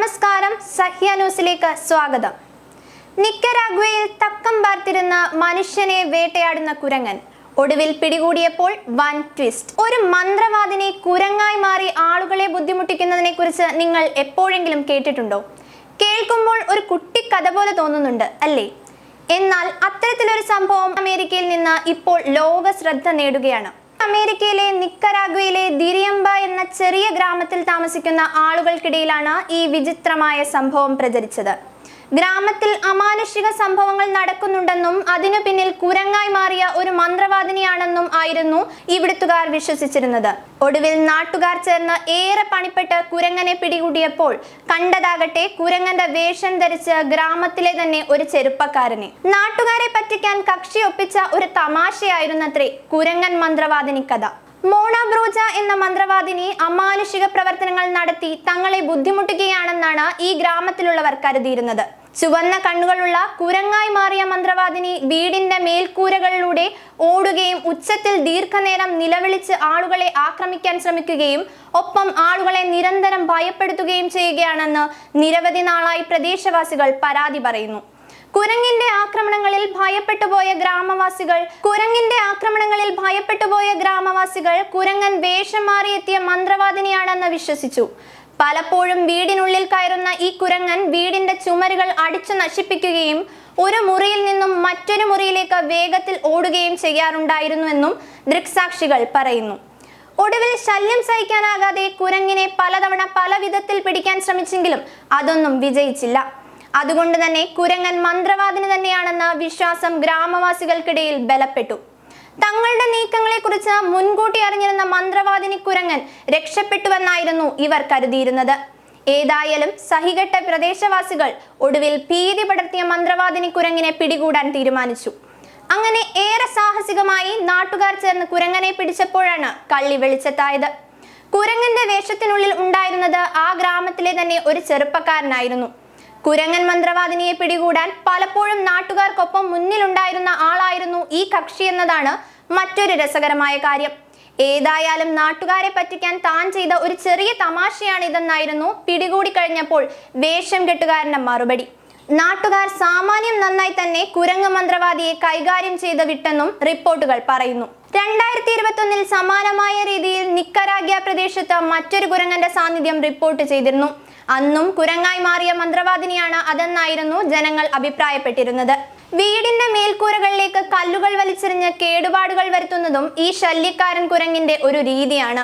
നമസ്കാരം, സഹ്യ ന്യൂസിലേക്ക് സ്വാഗതം. നിക്കരാഗ്വയിൽ തക്കം പാർത്തിരുന്ന മനുഷ്യനെ വേട്ടയാടുന്ന കുരങ്ങൻ ഒടുവിൽ പിടികൂടിയപ്പോൾ വൻ ട്വിസ്റ്റ്. ഒരു മന്ത്രവാദിനെ കുരങ്ങായി മാറി ആളുകളെ ബുദ്ധിമുട്ടിക്കുന്നതിനെ കുറിച്ച് നിങ്ങൾ എപ്പോഴെങ്കിലും കേട്ടിട്ടുണ്ടോ? കേൾക്കുമ്പോൾ ഒരു കുട്ടിക്കഥ പോലെ തോന്നുന്നുണ്ട് അല്ലേ? എന്നാൽ അത്തരത്തിലൊരു സംഭവം അമേരിക്കയിൽ നിന്ന് ഇപ്പോൾ ലോക ശ്രദ്ധ നേടുകയാണ്. അമേരിക്കയിലെ നിക്കരാഗ്വയിലെ ദിരിയമ്പ എന്ന ചെറിയ ഗ്രാമത്തിൽ താമസിക്കുന്ന ആളുകൾക്കിടയിലാണ് ഈ വിചിത്രമായ സംഭവം പ്രചരിച്ചത്. ഗ്രാമത്തിൽ അമാനുഷിക സംഭവങ്ങൾ നടക്കുന്നുണ്ടെന്നും അതിനു പിന്നിൽ കുരങ്ങായി മാറിയ ഒരു മന്ത്രവാദിനിയാണെന്നും ആയിരുന്നു ഇവിടുത്തുകാർ വിശ്വസിച്ചിരുന്നത്. ഒടുവിൽ നാട്ടുകാർ ചേർന്ന് ഏറെ പണിപ്പെട്ട് കുരങ്ങനെ പിടികൂടിയപ്പോൾ കണ്ടതാകട്ടെ കുരങ്ങന്റെ വേഷം ധരിച്ച് ഗ്രാമത്തിലെ തന്നെ ഒരു ചെറുപ്പക്കാരനെ. നാട്ടുകാരെ പറ്റിക്കാൻ കക്ഷി ഒപ്പിച്ച ഒരു തമാശയായിരുന്നത്രേ കുരങ്ങൻ മന്ത്രവാദിനി കഥ. മോണ ബ്രൂജ എന്ന മന്ത്രവാദിനി അമാനുഷിക പ്രവർത്തനങ്ങൾ നടത്തി തങ്ങളെ ബുദ്ധിമുട്ടുകയാണെന്നാണ് ഈ ഗ്രാമത്തിലുള്ളവർ കരുതിയിരുന്നത്. ചുവന്ന കണ്ണുകളുള്ള കുരങ്ങായി മാറിയ മന്ത്രവാദിനി വീടിന്റെ മേൽക്കൂരകളിലൂടെ ഓടുകയും ഉച്ചത്തിൽ ദീർഘനേരം നിലവിളിച്ച് ആളുകളെ ആക്രമിക്കാൻ ശ്രമിക്കുകയും ഒപ്പം ആളുകളെ നിരന്തരം ഭയപ്പെടുത്തുകയും ചെയ്യുകയാണെന്ന് നിരവധി നാളായി പ്രദേശവാസികൾ പരാതി പറയുന്നു. കുരങ്ങിന്റെ ആക്രമണങ്ങളിൽ ഭയപ്പെട്ടുപോയ ഗ്രാമവാസികൾ കുരങ്ങൻ വേഷം മാറിയെത്തിയ മന്ത്രവാദിനിയാണെന്ന് വിശ്വസിച്ചു. പലപ്പോഴും വീടിനുള്ളിൽ കയറുന്ന ഈ കുരങ്ങൻ വീടിന്റെ ചുമരുകൾ അടിച്ചു നശിപ്പിക്കുകയും ഒരു മുറിയിൽ നിന്നും മറ്റൊരു മുറിയിലേക്ക് വേഗത്തിൽ ഓടുകയും ചെയ്യാറുണ്ടായിരുന്നുവെന്നും ദൃക്സാക്ഷികൾ പറയുന്നു. ഒടുവിൽ ശല്യം സഹിക്കാനാകാതെ കുരങ്ങിനെ പലതവണ പല വിധത്തിൽ പിടിക്കാൻ ശ്രമിച്ചെങ്കിലും അതൊന്നും വിജയിച്ചില്ല. അതുകൊണ്ട് തന്നെ കുരങ്ങൻ മന്ത്രവാദിനി തന്നെയാണെന്ന വിശ്വാസം ഗ്രാമവാസികൾക്കിടയിൽ ബലപ്പെട്ടു. തങ്ങളുടെ നീക്കങ്ങളെ കുറിച്ച് മുൻകൂട്ടി അറിഞ്ഞിരുന്ന മന്ത്രവാദിനി കുരങ്ങൻ രക്ഷപ്പെട്ടുവെന്നായിരുന്നു ഇവർ കരുതിയിരുന്നത്. ഏതായാലും സഹികെട്ട പ്രദേശവാസികൾ ഒടുവിൽ ഭീതി പടർത്തിയ മന്ത്രവാദിനി കുരങ്ങിനെ പിടികൂടാൻ തീരുമാനിച്ചു. അങ്ങനെ ഏറെ സാഹസികമായി നാട്ടുകാർ ചേർന്ന് കുരങ്ങനെ പിടിച്ചപ്പോഴാണ് കള്ളി വെളിച്ചത്തായത്. കുരങ്ങന്റെ വേഷത്തിനുള്ളിൽ ഉണ്ടായിരുന്നത് ആ ഗ്രാമത്തിലെ തന്നെ ഒരു ചെറുപ്പക്കാരനായിരുന്നു. കുരങ്ങൻ മന്ത്രവാദിനിയെ പിടികൂടാൻ പലപ്പോഴും നാട്ടുകാർക്കൊപ്പം മുന്നിലുണ്ടായിരുന്ന ആളായിരുന്നു ഈ കക്ഷി എന്നതാണ് മറ്റൊരു രസകരമായ കാര്യം. ഏതായാലും നാട്ടുകാരെ പറ്റിക്കാൻ താൻ ചെയ്ത ഒരു ചെറിയ തമാശയാണിതെന്നായിരുന്നു പിടികൂടി കഴിഞ്ഞപ്പോൾ വേഷം കെട്ടുകാരന്റെ മറുപടി. നാട്ടുകാർ സാമാന്യം നന്നായി തന്നെ കുരങ്ങ് മന്ത്രവാദിയെ കൈകാര്യം ചെയ്ത് വിട്ടെന്നും റിപ്പോർട്ടുകൾ പറയുന്നു. 2021 സമാനമായ രീതിയിൽ നിക്കരാഗ്വ പ്രദേശത്ത് മറ്റൊരു കുരങ്ങന്റെ സാന്നിധ്യം റിപ്പോർട്ട് ചെയ്തിരുന്നു. അന്നും കുരങ്ങായി മാറിയ മന്ത്രവാദിനിയാണ് അതെന്നായിരുന്നു ജനങ്ങൾ അഭിപ്രായപ്പെട്ടിരുന്നത്. വീടിന്റെ മേൽക്കൂരകളിലേക്ക് കല്ലുകൾ വലിച്ചെറിഞ്ഞ് കേടുപാടുകൾ വരുത്തുന്നതും ഈ ശല്യക്കാരൻ കുരങ്ങിന്റെ ഒരു രീതിയാണ്.